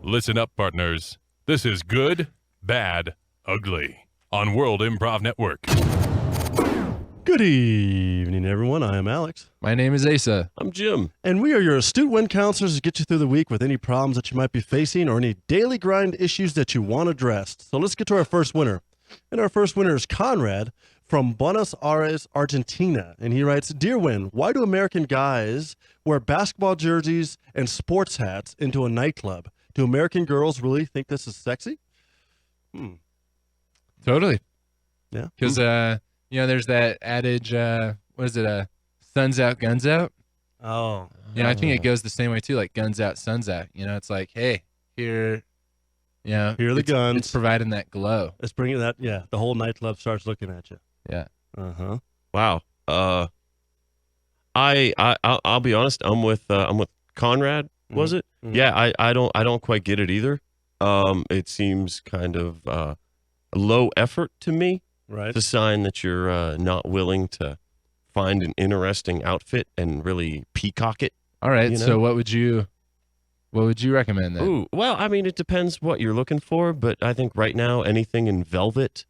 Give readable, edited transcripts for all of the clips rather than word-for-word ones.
Listen up, partners. This is Good, Bad, Ugly on World Improv Network. Good evening, everyone. I am Alex. My name is Asa. I'm Jim. And we are your astute win counselors to get you through the week with any problems that you might be facing or any daily grind issues that you want addressed. So let's get to our first winner. And our first winner is Conrad from Buenos Aires, Argentina. And he writes, Dear Win, why do American guys wear basketball jerseys and sports hats into a nightclub? Do American girls really think this is sexy? Totally. Yeah. Because, there's that adage, what is it, sun's out, guns out? Oh. I think it goes the same way, too, like guns out, sun's out. It's like, hey, here are the guns. It's providing that glow. It's bringing that, the whole nightclub starts looking at you. Yeah. Uh-huh. Wow. I'll be honest. I'm with Conrad. Was it? Mm-hmm. Yeah. I don't quite get it either. It seems kind of low effort to me. Right. It's a sign that you're not willing to find an interesting outfit and really peacock it. All right. So what would you recommend then? Ooh, well, I mean, it depends what you're looking for, but I think right now anything in velvet,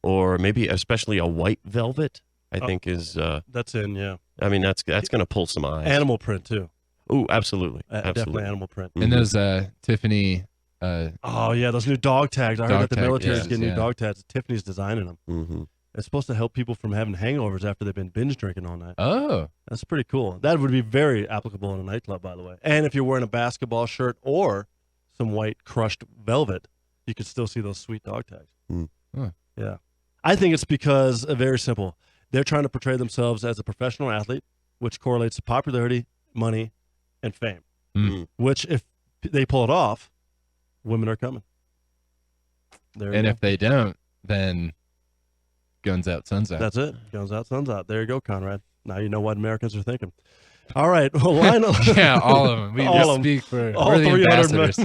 or maybe especially a white velvet, I think is. That's in, yeah. I mean, that's going to pull some eyes. Animal print, too. Ooh, absolutely. Definitely animal print. And those Tiffany. Those new dog tags. I heard that the military is getting new yeah. dog tags. Tiffany's designing them. Mm-hmm. It's supposed to help people from having hangovers after they've been binge drinking all night. Oh. That's pretty cool. That would be very applicable in a nightclub, by the way. And if you're wearing a basketball shirt or some white crushed velvet, you could still see those sweet dog tags. Mm. Huh. Yeah. I think it's because, very simple, they're trying to portray themselves as a professional athlete, which correlates to popularity, money, and fame. Mm. Which, if they pull it off, women are coming. And if they don't, then guns out, suns out. That's it. Guns out, suns out. There you go, Conrad. Now you know what Americans are thinking. All right. Well, Lionel. Yeah, all of them. We All just of them. speak for All we're the 300 ambassadors.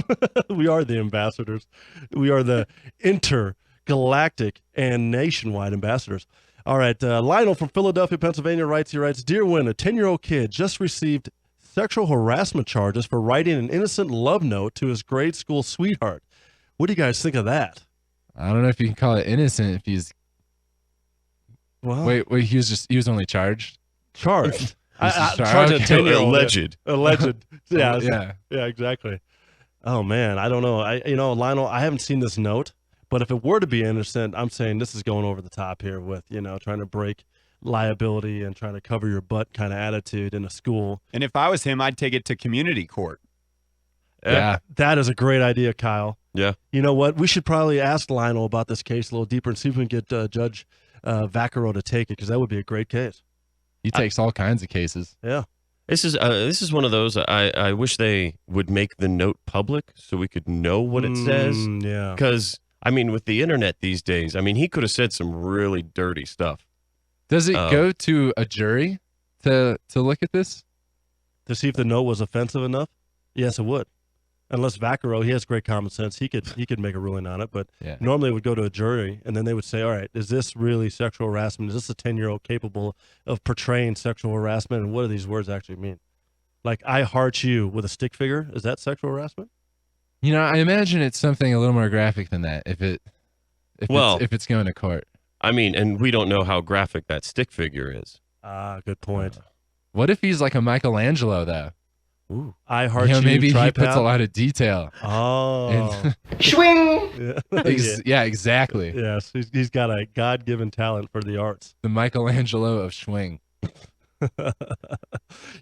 We are the ambassadors. We are the intergalactic and nationwide ambassadors. All right. Lionel from Philadelphia, Pennsylvania writes, Dear Win, a 10-year-old kid just received sexual harassment charges for writing an innocent love note to his grade school sweetheart. What do you guys think of that? I don't know if you can call it innocent if he's. Well, Wait, he was only charged? charged. Charged. Charged a 10-year-old. Alleged. Alleged. Yeah. Yeah. Exactly. Oh man, I don't know. Lionel, I haven't seen this note, but if it were to be innocent, I'm saying this is going over the top here with, trying to break liability and trying to cover your butt kind of attitude in a school. And if I was him, I'd take it to community court. Yeah. That is a great idea, Kyle. Yeah. You know what? We should probably ask Lionel about this case a little deeper and see if we can get Judge Vaccaro to take it, because that would be a great case. He takes all kinds of cases. Yeah. This is one of those. I wish they would make the note public so we could know what it says. Yeah. Because I mean, with the internet these days, I mean, he could have said some really dirty stuff. Does it go to a jury to look at this? To see if the note was offensive enough? Yes, it would. Unless Vaccaro, he has great common sense. He could make a ruling on it, but normally it would go to a jury, and then they would say, all right, is this really sexual harassment? Is this a 10-year-old capable of portraying sexual harassment? And what do these words actually mean? Like, I heart you with a stick figure. Is that sexual harassment? I imagine it's something a little more graphic than that if it's going to court. I mean, and we don't know how graphic that stick figure is. Good point. What if he's like a Michelangelo, though? Ooh. I heart you, maybe tripod. he puts a lot of detail. Oh. Swing! Yeah. Exactly. Yes, he's got a God-given talent for the arts. The Michelangelo of Schwing.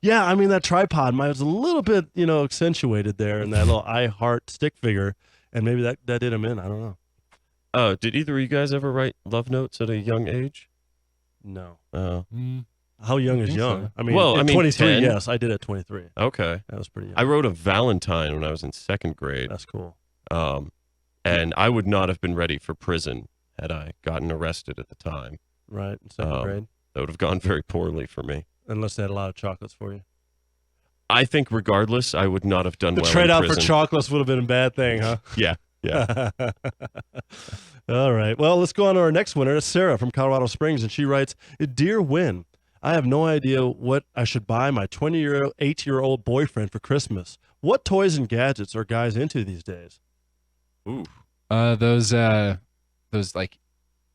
Yeah, I mean, that tripod was a little bit, accentuated there in that little I heart stick figure, and maybe that did him in. I don't know. Oh, did either of you guys ever write love notes at a young age? No. Oh. How young is think young? so. I mean, Well, at I mean, 23, 10. yes, I did at 23. Okay. That was pretty young. I wrote a Valentine when I was in second grade. That's cool. And I would not have been ready for prison had I gotten arrested at the time. Right, in second grade. That would have gone very poorly for me. Unless they had a lot of chocolates for you. I think regardless, I would not have done The well trade in out for prison. chocolates would have been a bad thing, huh? Yeah. All right. Well, let's go on to our next winner. It's Sarah from Colorado Springs, and she writes, Dear Win, I have no idea what I should buy my 28-year-old boyfriend for Christmas. What toys and gadgets are guys into these days? Ooh. Those like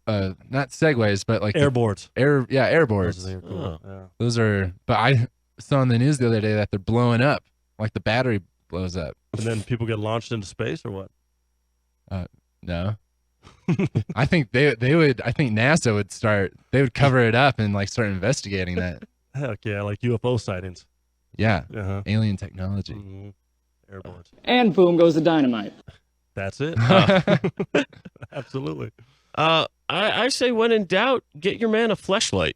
not segways, but like Airboards. Airboards. Those are cool. Yeah. Those are, but I saw on the news the other day that they're blowing up, like the battery blows up. And then people get launched into space or what? No. I think I think NASA would cover it up and like start investigating that. Heck yeah, like UFO sightings. Yeah. Uh-huh. Alien technology. Mhm. Airboards. And boom goes the dynamite. That's it. Absolutely. I say when in doubt, get your man a fleshlight.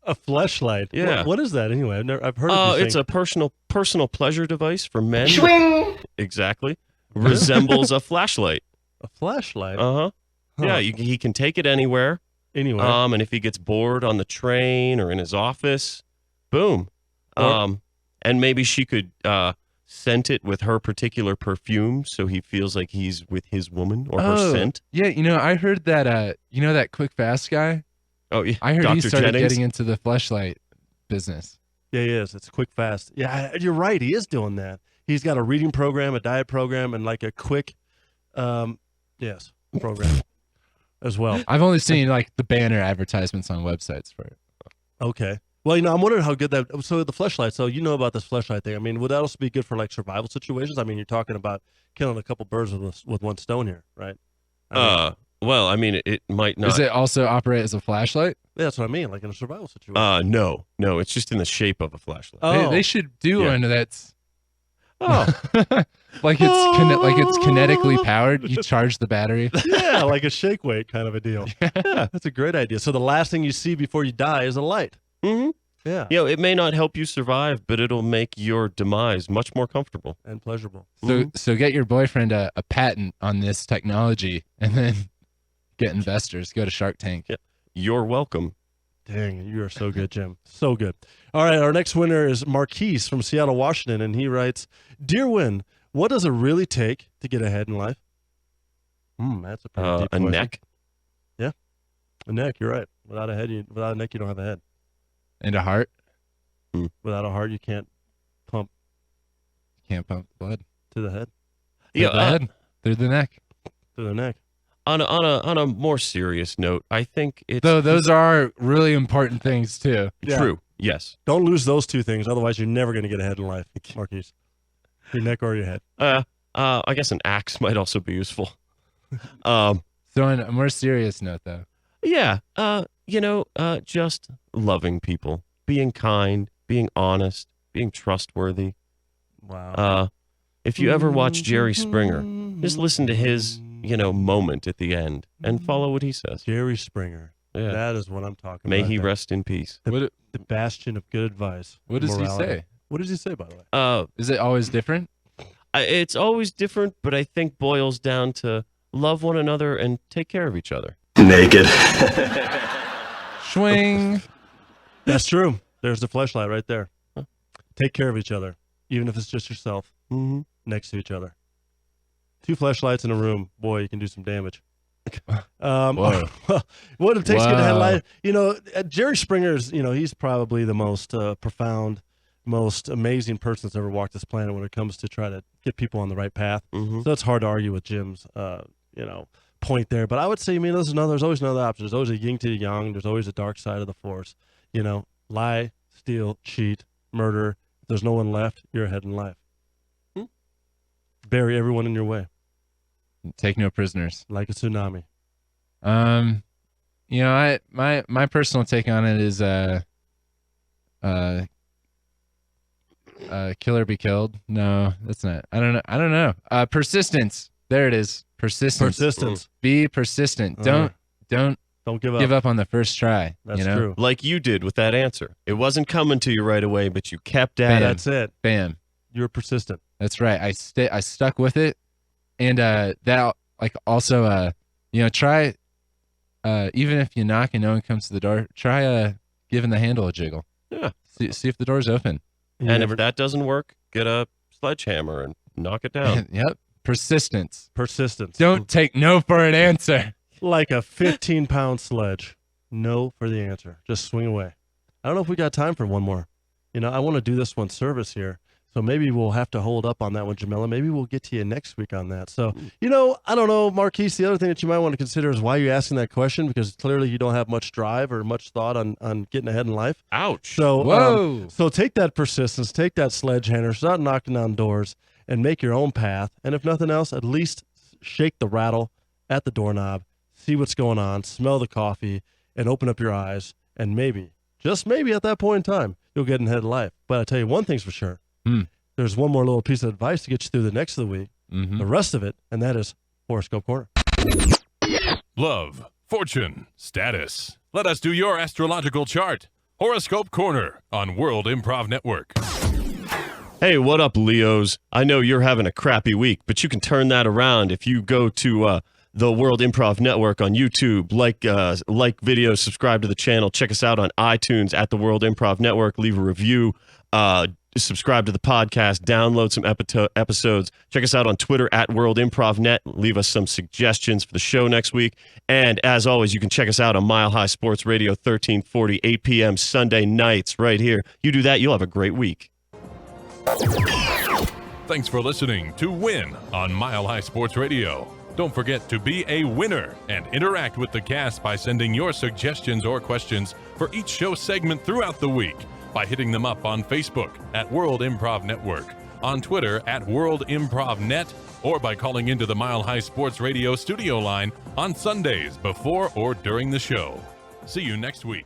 A fleshlight. Yeah. What is that anyway? I've heard of these It's a personal pleasure device for men. Swing. Exactly. Resembles a flashlight. a flashlight. Uh-huh. Huh. Yeah, he can take it anywhere. Anyway. And if he gets bored on the train or in his office, boom. And maybe she could scent it with her particular perfume so he feels like he's with his woman or her scent. Yeah, I heard that that quick fast guy? Oh, yeah. I heard he Dr. started Jennings? getting into the fleshlight business. Yeah, he is. It's quick, fast. Yeah, you're right. He is doing that. He's got a reading program, a diet program, and like a quick, program as well. I've only seen like the banner advertisements on websites for it. Okay. Well, I'm wondering how good that. So the fleshlight. So you know about this fleshlight thing. I mean, would that also be good for like survival situations? I mean, you're talking about killing a couple birds with one stone here, right? Well, I mean, it might not. Does it also operate as a flashlight? Yeah, that's what I mean. Like in a survival situation. No, it's just in the shape of a flashlight. They should do Yeah. one that's Oh, like it's kinetically powered. You charge the battery. Yeah, like a shake weight kind of a deal. Yeah, that's a great idea. So the last thing you see before you die is a light. mm-hmm. Yeah, It may not help you survive, but it'll make your demise much more comfortable. and pleasurable. So get your boyfriend a patent on this technology, and then get investors. Go to Shark Tank. Yeah. You're welcome. Dang, you are so good, Jim. So good. All right, our next winner is Marquise from Seattle, Washington, and he writes, "Dear Win, what does it really take to get ahead in life?" That's a pretty deep A question. neck. Yeah, a neck. You're right. Without a neck, you don't have a head. And a heart. Without a heart, you can't pump Can't pump blood. to the head, Through the head. Through the neck. to the neck. On a more serious note, I think it's Though those are really important things too. Yeah. true. Yes. Don't lose those two things, otherwise you're never going to get ahead in life, Marquise. Your neck or your head. I guess an axe might also be useful. So on a more serious note, though, Yeah. Just loving people, being kind, being honest, being trustworthy. Wow. If you ever watch Jerry Springer, just listen to his, moment at the end and follow what he says. Jerry Springer. Yeah. That is what I'm talking May about. he there. rest in peace. The bastion of good advice. what does morality. he say? What does he say, by the way? Is it always different? It's always different, but I think boils down to love one another and take care of each other. Naked. Swing. That's true. There's the fleshlight right there. Take care of each other, even if it's just yourself Mm-hmm. next to each other. 2 fleshlights in a room, boy, you can do some damage. Whoa. What it takes to get ahead in Wow. life. Jerry Springer's, he's probably the most profound, most amazing person that's ever walked this planet when it comes to try to get people on the right path. Mm-hmm. So it's hard to argue with Jim's, point there. But I would say, there's always another option. There's always a yin to the yang. There's always a dark side of the force. Lie, steal, cheat, murder. If there's no one left, you're ahead in life. Bury everyone in your way, Take no prisoners. like a tsunami. My personal take on it is kill or be killed. No, that's not. I don't know. Persistence. There it is. Persistence. Persistence. Be persistent. Uh-huh. Don't Don't give up. give up on the first try. That's true. Like you did with that answer. It wasn't coming to you right away, but you kept at it. That's it. Bam. You're persistent. That's right. I stuck with it, and that like also try even if you knock and no one comes to the door, try giving the handle a jiggle. Yeah. See if the door's open. And if that doesn't work, get a sledgehammer and knock it down. Yep. Persistence. Persistence. Don't take no for an answer. Like a 15-pound sledge. No for the answer. Just swing away. I don't know if we got time for one more. I want to do this one service here. So maybe we'll have to hold up on that one, Jamila. Maybe we'll get to you next week on that. So, I don't know, Marquise, the other thing that you might want to consider is why you're asking that question, because clearly you don't have much drive or much thought on getting ahead in life. Ouch. So, Whoa. so take that persistence, take that sledgehammer, start knocking down doors and make your own path. And if nothing else, at least shake the rattle at the doorknob, see what's going on, smell the coffee, and open up your eyes. And maybe, just maybe at that point in time, you'll get ahead in life. But I tell you one thing's for sure. There's one more little piece of advice to get you through the next of the week, the rest of it, and that is Horoscope Corner. Love, fortune, status. Let us do your astrological chart. Horoscope Corner on World Improv Network. Hey, what up, Leos? I know you're having a crappy week, but you can turn that around if you go to the World Improv Network on YouTube, like videos, subscribe to the channel, check us out on iTunes at the World Improv Network, leave a review, subscribe to the podcast, download some episodes, check us out on Twitter at World Improv Net, leave us some suggestions for the show next week, and as always, you can check us out on Mile High Sports Radio 1340, 8 p.m. Sunday nights right here. You do that, you'll have a great week. Thanks for listening to Win on Mile High Sports Radio. Don't forget to be a winner and interact with the cast by sending your suggestions or questions for each show segment throughout the week by hitting them up on Facebook at World Improv Network, on Twitter at World Improv Net, or by calling into the Mile High Sports Radio studio line on Sundays before or during the show. See you next week.